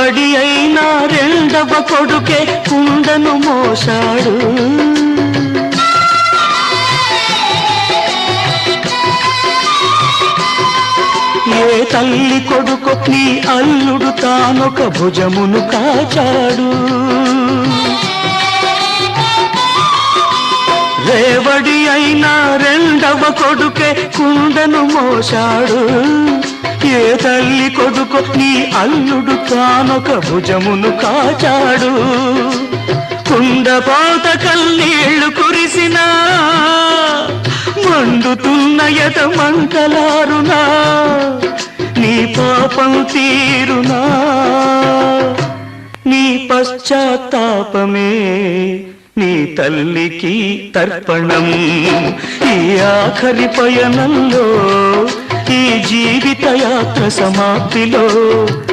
రేవడి అయినా రెండవ కొడుకే కుండను మోసాడు. ఏ తల్లి కొడుకు నీ అల్లుడు తానొక భుజమును కాచాడు. రేవడి అయినా రెండవ కొడుకే కుండను మోసాడు. ఏ తల్లి కొడుకు నీ అల్లుడు తానొక భుజమును కాచాడు. కుండపోత కన్నీళ్లు కురిసినా మండుతున్న ఎద మంటలారునా, నీ పాపం తీరునా, నీ పశ్చాత్తాపమే నీ తల్లికి తర్పణం. ఈ ఆఖరి పయనంలో, ఈ జీవిత యాత్ర సమాప్తిలో